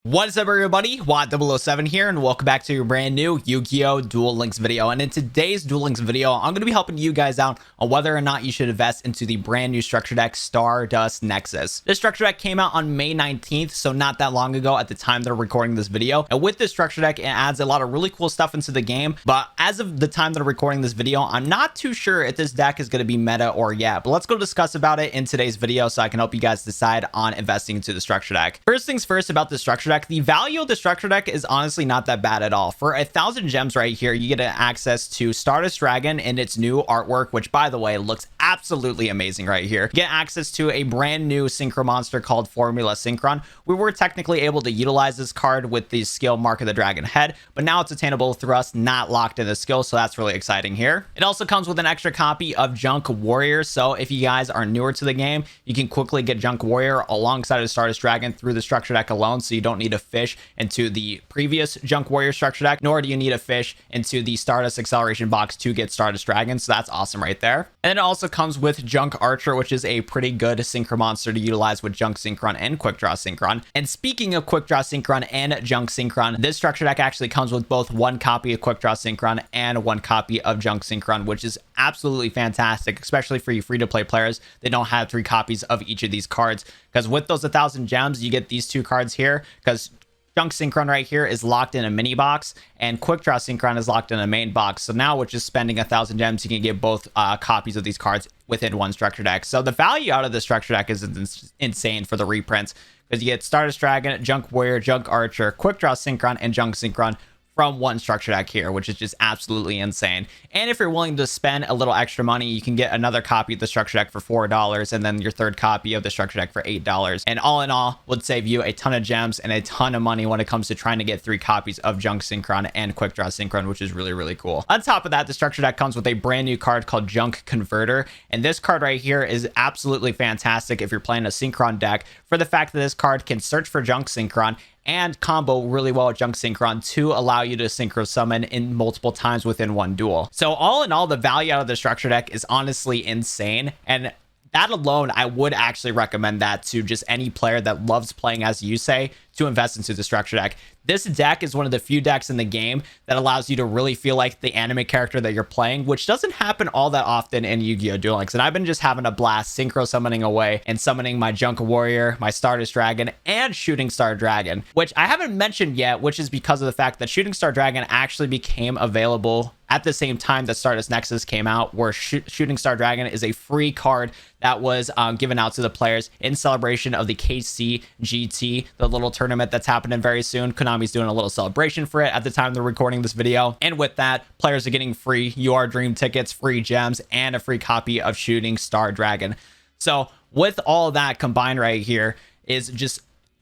What is up, everybody? Watt007 here, and welcome back to your brand new Yu-Gi-Oh! Duel Links video. And in today's Duel Links video, I'm going to be helping you guys out on whether or not you should invest into the brand new structure deck Stardust Nexus. This structure deck came out on May 19th, so not that long ago at the time they're recording this video. And with this structure deck, it adds a lot of really cool stuff into the game. But as of the time that I'm recording this video, I'm not too sure if this deck is going to be meta or yet. But let's go discuss about it in today's video so I can help you guys decide on investing into the structure deck. First things first about the structure deck, the value of the structure deck is honestly not that bad at all. For 1,000 gems right here, you get access to Stardust Dragon and its new artwork, which by the way looks absolutely amazing right here. You get access to a brand new synchro monster called Formula Synchron. We were technically able to utilize this card with the skill Mark of the Dragon head, but now it's attainable through us, not locked in the skill, so that's really exciting here. It also comes with an extra copy of Junk Warrior, so if you guys are newer to the game, you can quickly get Junk Warrior alongside of Stardust Dragon through the structure deck alone, so you don't need to fish into the previous Junk Warrior structure deck, nor do you need to fish into the Stardust Acceleration box to get Stardust Dragon, so that's awesome right there. And it also comes with Junk Archer, which is a pretty good synchro monster to utilize with Junk Synchron and Quick Draw Synchron. And speaking of Quick Draw Synchron and Junk Synchron, this structure deck actually comes with both one copy of Quick Draw Synchron and one copy of Junk Synchron, which is absolutely fantastic, especially for you free-to-play players that don't have 3 copies of each of these cards, because with those 1,000 gems, you get these 2 cards here, because Junk Synchron right here is locked in a mini box, and Quick Draw Synchron is locked in a main box. So now with just spending 1,000 gems, you can get both copies of these cards within one structure deck. So the value out of the structure deck is insane for the reprints, because you get Stardust Dragon, Junk Warrior, Junk Archer, Quick Draw Synchron, and Junk Synchron from one structure deck here, which is just absolutely insane. And if you're willing to spend a little extra money, you can get another copy of the structure deck for $4, and then your third copy of the structure deck for $8. And all in all, would save you a ton of gems and a ton of money when it comes to trying to get 3 copies of Junk Synchron and Quick Draw Synchron, which is really, really cool. On top of that, the structure deck comes with a brand new card called Junk Converter. And this card right here is absolutely fantastic if you're playing a Synchron deck, for the fact that this card can search for Junk Synchron and combo really well with Junk Synchron to allow you to synchro summon in multiple times within one duel. So all in all, the value out of the structure deck is honestly insane, and that alone, I would actually recommend that to just any player that loves playing as Yusei to invest into the structure deck. This deck is one of the few decks in the game that allows you to really feel like the anime character that you're playing, which doesn't happen all that often in Yu-Gi-Oh! Duel Links. And I've been just having a blast synchro summoning away and summoning my Junk Warrior, my Stardust Dragon, and Shooting Star Dragon, which I haven't mentioned yet, which is because of the fact that Shooting Star Dragon actually became available at the same time that Stardust Nexus came out, where Shooting Star Dragon is a free card that was given out to the players in celebration of the KCGT, the little tournament that's happening very soon. Konami's doing a little celebration for it at the time they're recording this video. And with that, players are getting free UR Dream tickets, free gems, and a free copy of Shooting Star Dragon. So with all that combined right here is just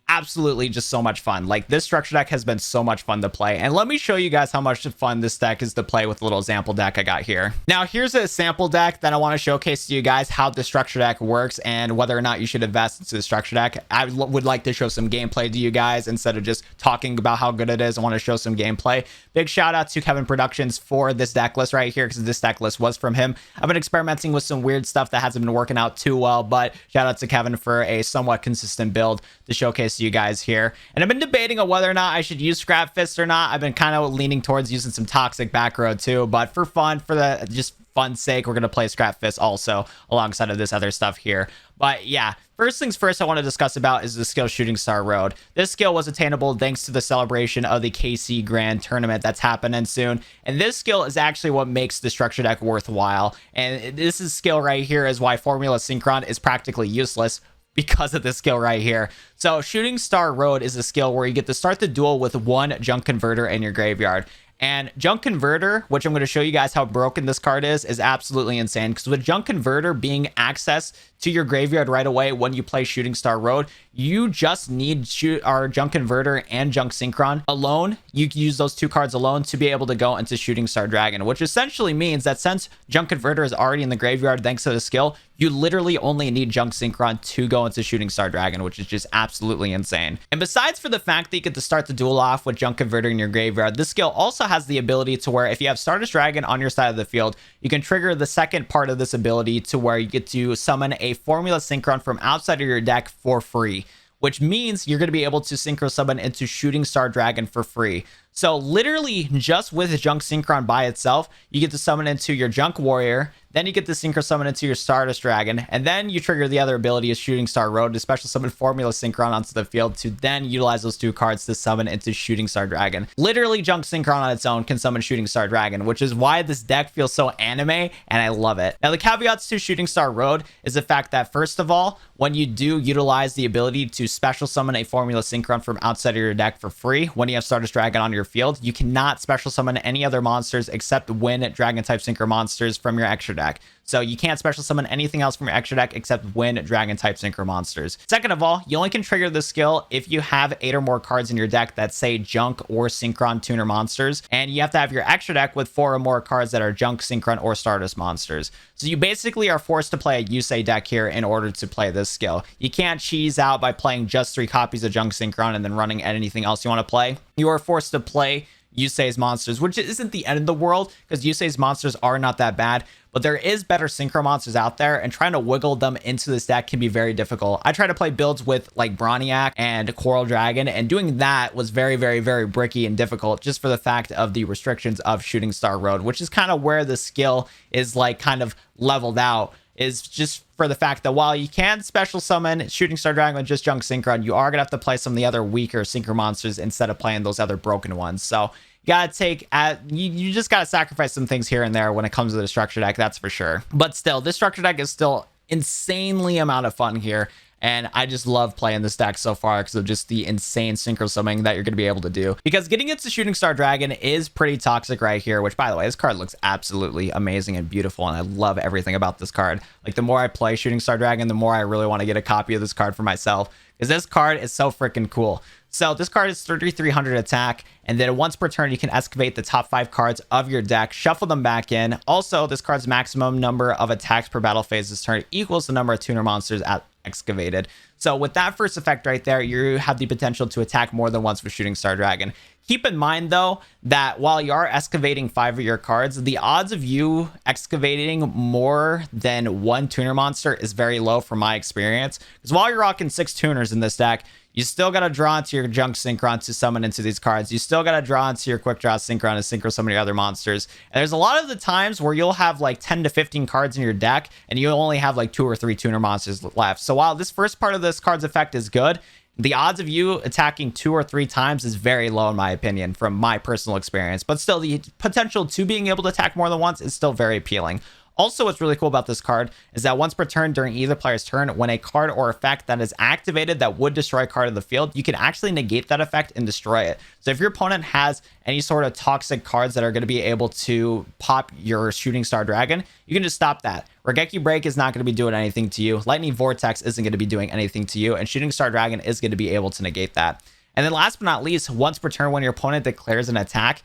absolutely just so much fun. Like, this structure deck has been so much fun to play, and let me show you guys how much fun this deck is to play with a little sample deck I got here. Now here's a sample deck that I want to showcase to you guys how the structure deck works and whether or not you should invest into the structure deck. I would like to show some gameplay to you guys instead of just talking about how good it is. I want to show some gameplay. Big shout out to Kevin Productions for this deck list right here, because this deck list was from him. I've been experimenting with some weird stuff that hasn't been working out too well, but shout out to Kevin for a somewhat consistent build to showcase to you guys here. And I've been debating on whether or not I should use Scrap Fist or not. I've been kind of leaning towards using some Toxic back row too, but for fun, for the just fun's sake, we're going to play Scrap Fist also alongside of this other stuff here. But yeah, first things first I want to discuss about is the skill Shooting Star Road. This skill was attainable thanks to the celebration of the KC Grand Tournament that's happening soon. And this skill is actually what makes the structure deck worthwhile. And this is skill right here is why Formula Synchron is practically useless, because of this skill right here. So Shooting Star Road is a skill where you get to start the duel with 1 Junk Converter in your graveyard. And Junk Converter, which I'm going to show you guys how broken this card is absolutely insane. Because with Junk Converter being access to your graveyard right away when you play Shooting Star Road, you just need our Junk Converter and Junk Synchron alone. You can use those 2 cards alone to be able to go into Shooting Star Dragon, which essentially means that since Junk Converter is already in the graveyard thanks to the skill, you literally only need Junk Synchron to go into Shooting Star Dragon, which is just absolutely insane. And besides for the fact that you get to start the duel off with Junk Converter in your graveyard, this skill also has the ability to where if you have Stardust Dragon on your side of the field, you can trigger the second part of this ability to where you get to summon a Formula Synchron from outside of your deck for free, which means you're going to be able to synchro summon into Shooting Star Dragon for free. So literally just with Junk Synchron by itself, you get to summon into your Junk Warrior, then you get to synchro summon into your Stardust Dragon, and then you trigger the other ability of Shooting Star Road to special summon Formula Synchron onto the field to then utilize those 2 cards to summon into Shooting Star Dragon. Literally Junk Synchron on its own can summon Shooting Star Dragon, which is why this deck feels so anime, and I love it. Now the caveats to Shooting Star Road is the fact that first of all, when you do utilize the ability to special summon a Formula Synchron from outside of your deck for free, when you have Stardust Dragon on your field, you cannot special summon any other monsters except win Dragon type Synchro monsters from your extra deck. So you can't special summon anything else from your extra deck except win Dragon type Synchro monsters. Second of all, you only can trigger this skill if you have 8 or more cards in your deck that say Junk or Synchron Tuner monsters, and you have to have your extra deck with 4 or more cards that are Junk, Synchron, or Stardust monsters. So you basically are forced to play a Yusei deck here in order to play this skill. You can't cheese out by playing just 3 copies of Junk Synchron and then running anything else you want to play. You are forced to play Yusei's monsters, which isn't the end of the world because Yusei's monsters are not that bad, but there is better synchro monsters out there, and trying to wiggle them into this deck can be very difficult. I try to play builds with like Broniac and Coral Dragon, and doing that was very, very, very bricky and difficult just for the fact of the restrictions of Shooting Star Road, which is kind of where the skill is like kind of leveled out, is just for the fact that while you can special summon Shooting Star Dragon with just Junk Synchron, you are going to have to play some of the other weaker synchro monsters instead of playing those other broken ones. So you gotta take you just gotta sacrifice some things here and there when it comes to the structure deck, that's for sure. But still, this structure deck is still insanely amount of fun here, and I just love playing this deck so far because of just the insane synchro summoning that you're going to be able to do. Because getting into Shooting Star Dragon is pretty toxic right here, which by the way, this card looks absolutely amazing and beautiful, and I love everything about this card. Like the more I play Shooting Star Dragon, the more I really want to get a copy of this card for myself, because this card is so freaking cool. So this card is 3,300 attack, and then once per turn, you can excavate the top 5 cards of your deck, shuffle them back in. Also, this card's maximum number of attacks per battle phase this turn equals the number of tuner monsters excavated. So with that first effect right there, you have the potential to attack more than once with Shooting Star Dragon. Keep in mind, though, that while you are excavating 5 of your cards, the odds of you excavating more than 1 tuner monster is very low from my experience. Because while you're rocking 6 tuners in this deck, you still got to draw into your Junk Synchron to summon into these cards. You still got to draw into your Quick Draw Synchron to synchro summon your other monsters. And there's a lot of the times where you'll have like 10 to 15 cards in your deck, and you only have like 2 or 3 tuner monsters left. So while this first part of this card's effect is good, the odds of you attacking 2 or 3 times is very low in my opinion, from my personal experience. But still, the potential to being able to attack more than once is still very appealing. Also, what's really cool about this card is that once per turn during either player's turn, when a card or effect that is activated that would destroy a card in the field, you can actually negate that effect and destroy it. So if your opponent has any sort of toxic cards that are going to be able to pop your Shooting Star Dragon, you can just stop that. Regeki Break is not going to be doing anything to you. Lightning Vortex isn't going to be doing anything to you, and Shooting Star Dragon is going to be able to negate that. And then last but not least, once per turn when your opponent declares an attack,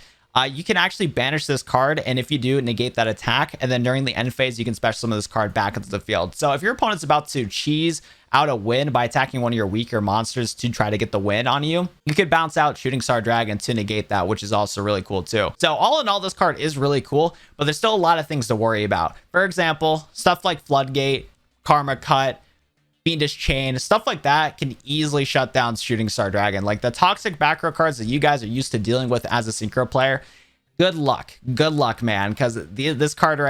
you can actually banish this card, and if you do, negate that attack, and then during the end phase, you can special summon this card back into the field. So if your opponent's about to cheese out a win by attacking one of your weaker monsters to try to get the win on you, you could bounce out Shooting Star Dragon to negate that, which is also really cool too. So all in all, this card is really cool, but there's still a lot of things to worry about. For example, stuff like Floodgate, Karma Cut, Fiendish Chain, stuff like that can easily shut down Shooting Star Dragon. Like the toxic back row cards that you guys are used to dealing with as a synchro player, good luck, man, because these cards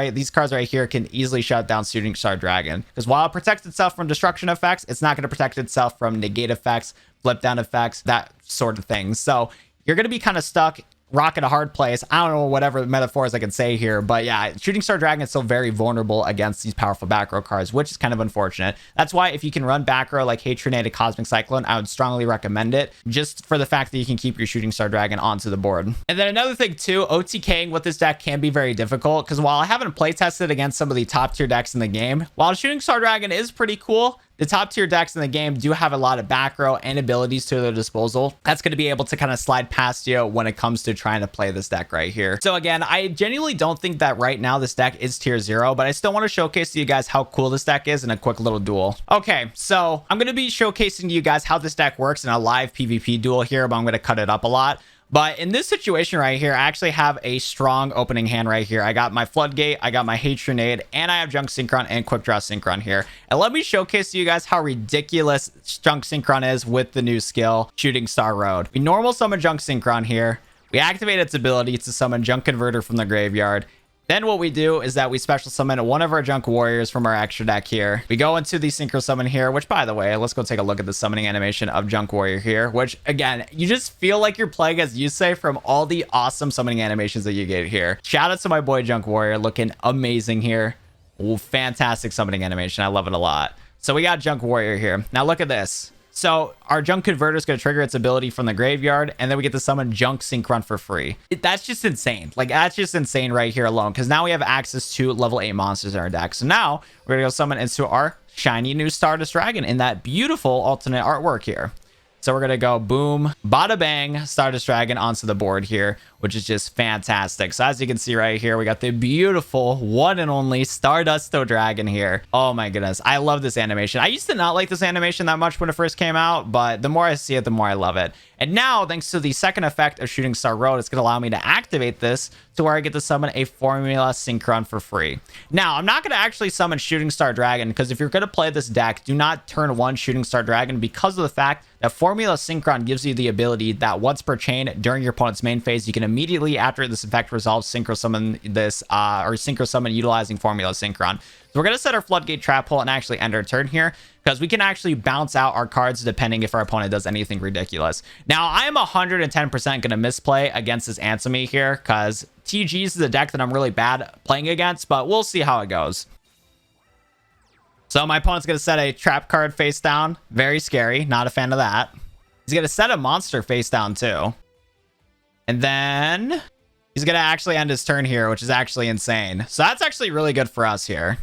right here can easily shut down Shooting Star Dragon, because while it protects itself from destruction effects, it's not going to protect itself from negate effects, flip down effects, that sort of thing. So you're going to be kind of stuck rock in a hard place. I don't know whatever metaphors I can say here, but yeah, Shooting Star Dragon is still very vulnerable against these powerful back row cards, which is kind of unfortunate. That's why if you can run back row like Hatred Cosmic Cyclone, I would strongly recommend it, just for the fact that you can keep your Shooting Star Dragon onto the board. And then another thing too, OTKing with this deck can be very difficult, because while I haven't play tested against some of the top tier decks in the game, while Shooting Star Dragon is pretty cool, the top tier decks in the game do have a lot of back row and abilities to their disposal. That's going to be able to kind of slide past you when it comes to trying to play this deck right here. So again, I genuinely don't think that right now this deck is tier 0, but I still want to showcase to you guys how cool this deck is in a quick little duel. Okay, so I'm going to be showcasing to you guys how this deck works in a live PvP duel here, but I'm going to cut it up a lot. But in this situation right here, I actually have a strong opening hand right here. I got my Floodgate, I got my Hatronade, and I have Junk Synchron and Quick Draw Synchron here. And let me showcase to you guys how ridiculous Junk Synchron is with the new skill, Shooting Star Road. We normal summon Junk Synchron here. We activate its ability to summon Junk Converter from the graveyard. Then what we do is that we special summon one of our Junk Warriors from our extra deck here. We go into the Synchro Summon here, which, by the way, let's go take a look at the summoning animation of Junk Warrior here, which, again, you just feel like you're playing as Yusei from all the awesome summoning animations that you get here. Shout out to my boy Junk Warrior, looking amazing here. Ooh, fantastic summoning animation. I love it a lot. So we got Junk Warrior here. Now look at this. So our Junk Converter is going to trigger its ability from the graveyard, and then we get to summon Junk Synchron for free. That's just insane. Like, that's just insane right here alone, because now we have access to level 8 monsters in our deck. So now we're going to go summon into our shiny new Stardust Dragon in that beautiful alternate artwork here. So we're going to go boom, bada bang, Stardust Dragon onto the board here, which is just fantastic. So as you can see right here, we got the beautiful one and only Stardust Dragon here. Oh my goodness. I love this animation. I used to not like this animation that much when it first came out, but the more I see it, the more I love it. And now, thanks to the second effect of Shooting Star Road, it's going to allow me to activate this to where I get to summon a Formula Synchron for free. Now, I'm not going to actually summon Shooting Star Dragon, because if you're going to play this deck, do not turn one Shooting Star Dragon, because of the fact that Formula Synchron gives you the ability that once per chain during your opponent's main phase, you can immediately, after this effect resolves, Synchro Summon this, or Synchro Summon utilizing Formula Synchron. So we're going to set our Floodgate Trap Hole and actually end our turn here, because we can actually bounce out our cards depending if our opponent does anything ridiculous. Now, I am 110% going to misplay against this Ansemi here, because TGs is a deck that I'm really bad playing against, but we'll see how it goes. So my opponent's going to set a trap card face down. Very scary. Not a fan of that. He's going to set a monster face down too. And then he's going to actually end his turn here, which is actually insane. So that's actually really good for us here.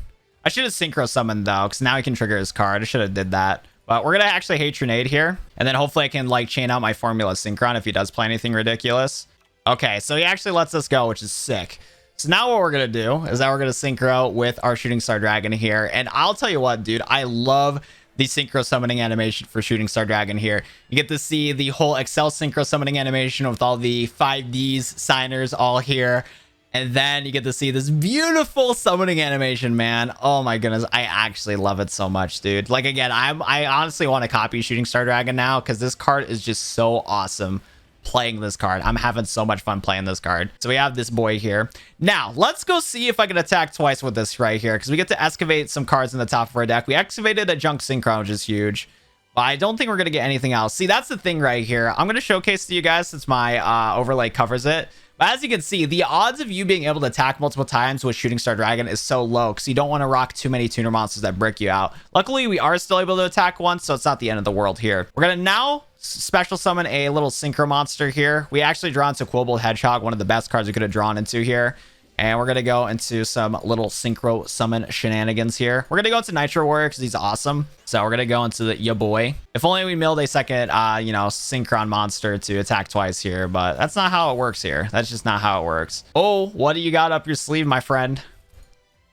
I should have Synchro Summoned though, because now he can trigger his card. I should have did that. But we're going to actually Hatronade here. And then hopefully I can like chain out my Formula Synchron if he does play anything ridiculous. Okay, so he actually lets us go, which is sick. So now what we're going to do is that we're going to synchro with our Shooting Star Dragon here. And I'll tell you what, dude, I love the synchro summoning animation for Shooting Star Dragon here. You get to see the whole Excel synchro summoning animation with all the 5Ds signers all here. And then you get to see this beautiful summoning animation, man. Oh my goodness. I actually love it so much, dude. Like, again, I honestly want to copy Shooting Star Dragon now, because this card is just so awesome. Playing this card, I'm having so much fun playing this card. So we have this boy here. Now let's go see if I can attack twice with this right here, because we get to excavate some cards in the top of our deck. We excavated a Junk Synchron, which is huge, but I don't think we're gonna get anything else. See, that's the thing right here. I'm gonna showcase to you guys since my overlay covers it. But as you can see, the odds of you being able to attack multiple times with Shooting Star Dragon is so low, because you don't want to rock too many tuner monsters that brick you out. Luckily, we are still able to attack once, so it's not the end of the world here. We're going to now special summon a little Synchro monster here. We actually draw into Quibble Hedgehog, one of the best cards we could have drawn into here. And we're going to go into some little Synchro Summon shenanigans here. We're going to go into Nitro Warrior because he's awesome. So we're going to go into the ya boy. If only we milled a second, Synchron monster to attack twice here. But that's not how it works here. That's just not how it works. Oh, what do you got up your sleeve, my friend?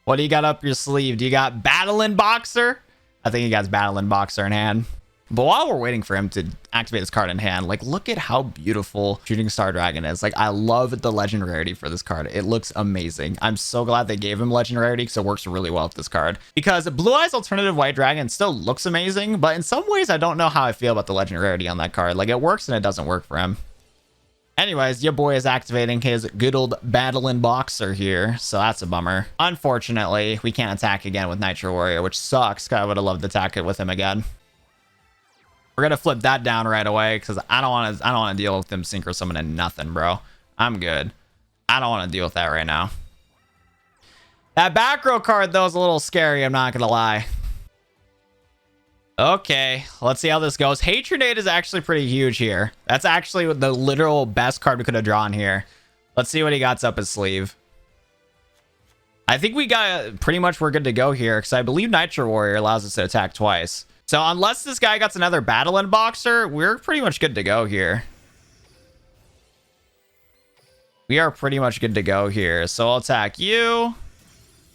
What do you got up your sleeve? Do you got Battling Boxer? I think he got Battling Boxer in hand. But while we're waiting for him to activate his card in hand, like, look at how beautiful Shooting Star Dragon is. Like, I love the legend rarity for this card. It looks amazing. I'm so glad they gave him legend rarity, because it works really well with this card. Because Blue Eyes Alternative White Dragon still looks amazing, but in some ways, I don't know how I feel about the legend rarity on that card. Like, it works and it doesn't work for him. Anyways, your boy is activating his good old Battling Boxer here, so that's a bummer. Unfortunately, we can't attack again with Nitro Warrior, which sucks, because I would have loved to attack it with him again. We're gonna flip that down right away, because I don't want to deal with them synchro summoning nothing, bro. I'm good. I don't want to deal with that right now. That back row card though is a little scary, I'm not gonna lie. Okay, let's see how this goes. Hatronade is actually pretty huge here. That's actually the literal best card we could have drawn here. Let's see what he got up his sleeve. I think we got pretty much, we're good to go here, because I believe Nitro Warrior allows us to attack twice. So unless this guy gets another Battling Boxer, we're pretty much good to go here. We are pretty much good to go here. So I'll attack you.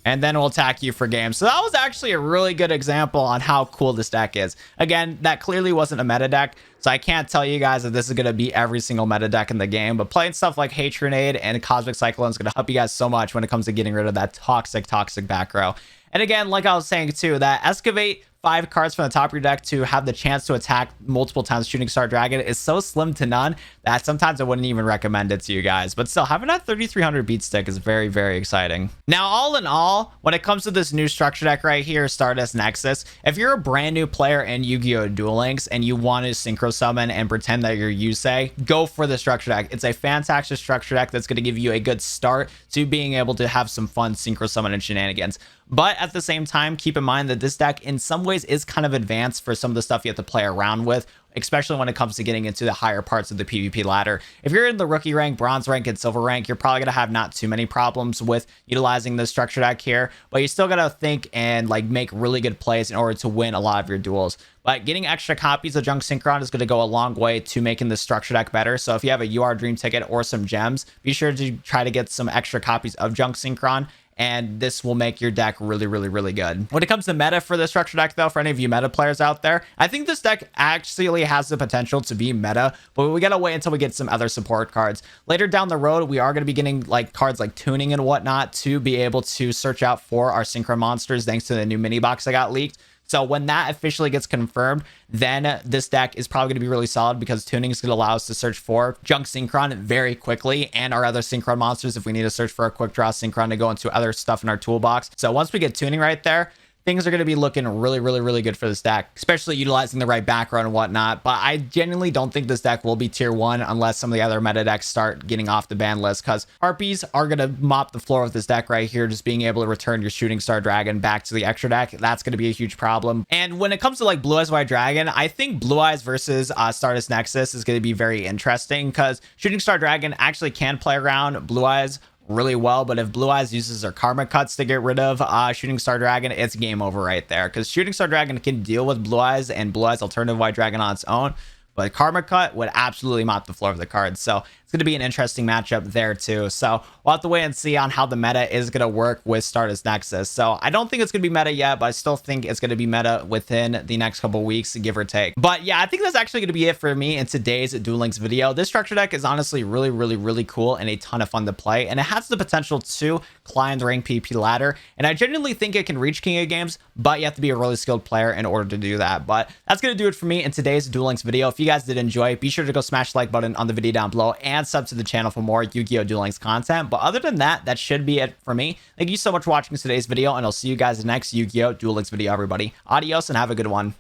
and then we'll attack you for game. So that was actually a really good example on how cool this deck is. Again, that clearly wasn't a meta deck, so I can't tell you guys that this is going to be every single meta deck in the game, but playing stuff like Hatronade and Cosmic Cyclone is going to help you guys so much when it comes to getting rid of that toxic back row. And again, like I was saying too, that Excavate 5 cards from the top of your deck to have the chance to attack multiple times Shooting Star Dragon is so slim to none that sometimes I wouldn't even recommend it to you guys. But still, having that 3300 beat stick is very, very exciting. Now, all in all, when it comes to this new structure deck right here, Stardust Nexus, if you're a brand new player in Yu-Gi-Oh! Duel Links and you want to synchro summon and pretend that you're Yusei, go for the structure deck. It's a fantastic structure deck that's going to give you a good start to being able to have some fun synchro summon and shenanigans. But at the same time, keep in mind that this deck in some ways is kind of advanced for some of the stuff you have to play around with, especially when it comes to getting into the higher parts of the PvP ladder. If you're in the rookie rank, bronze rank, and silver rank, you're probably going to have not too many problems with utilizing this structure deck here, but you still got to think and like make really good plays in order to win a lot of your duels. But getting extra copies of Junk Synchron is going to go a long way to making this structure deck better. So if you have a UR Dream ticket or some gems, be sure to try to get some extra copies of Junk Synchron, and this will make your deck really, really, really good. When it comes to meta for this structure deck, though, for any of you meta players out there, I think this deck actually has the potential to be meta, but we gotta wait until we get some other support cards. Later down the road, we are gonna be getting like cards like Tuning and whatnot to be able to search out for our Synchro monsters thanks to the new mini box that got leaked. So when that officially gets confirmed, then this deck is probably going to be really solid because Tuning is going to allow us to search for Junk Synchron very quickly and our other Synchron monsters if we need to search for a quick draw Synchron to go into other stuff in our toolbox. So once we get Tuning right there, things are going to be looking really, really, really good for this deck, especially utilizing the right background and whatnot. But I genuinely don't think this deck will be tier 1 unless some of the other meta decks start getting off the ban list, because Harpies are going to mop the floor with this deck right here. Just being able to return your Shooting Star Dragon back to the extra deck, that's going to be a huge problem. And when it comes to like Blue Eyes White Dragon, I think Blue Eyes versus Stardust Nexus is going to be very interesting because Shooting Star Dragon actually can play around Blue Eyes really well, but if Blue Eyes uses their Karma Cuts to get rid of Shooting Star Dragon, it's game over right there, because Shooting Star Dragon can deal with Blue Eyes and Blue Eyes Alternative White Dragon on its own, but Karma Cut would absolutely mop the floor of the cards. So it's going to be an interesting matchup there too. So we'll have to wait and see on how the meta is going to work with Stardust Nexus. So I don't think it's going to be meta yet, but I still think it's going to be meta within the next couple weeks, give or take. But yeah, I think that's actually going to be it for me in today's Duel Links video. This structure deck is honestly really, really, really cool and a ton of fun to play, and it has the potential to climb the rank PvP ladder. And I genuinely think it can reach King of Games, but you have to be a really skilled player in order to do that. But that's going to do it for me in today's Duel Links video. If you guys did enjoy, be sure to go smash the like button on the video down below and sub to the channel for more Yu-Gi-Oh! Duel Links content. But other than that, that should be it for me. Thank you so much for watching today's video, and I'll see you guys in the next Yu-Gi-Oh! Duel Links video, everybody. Adios and have a good one.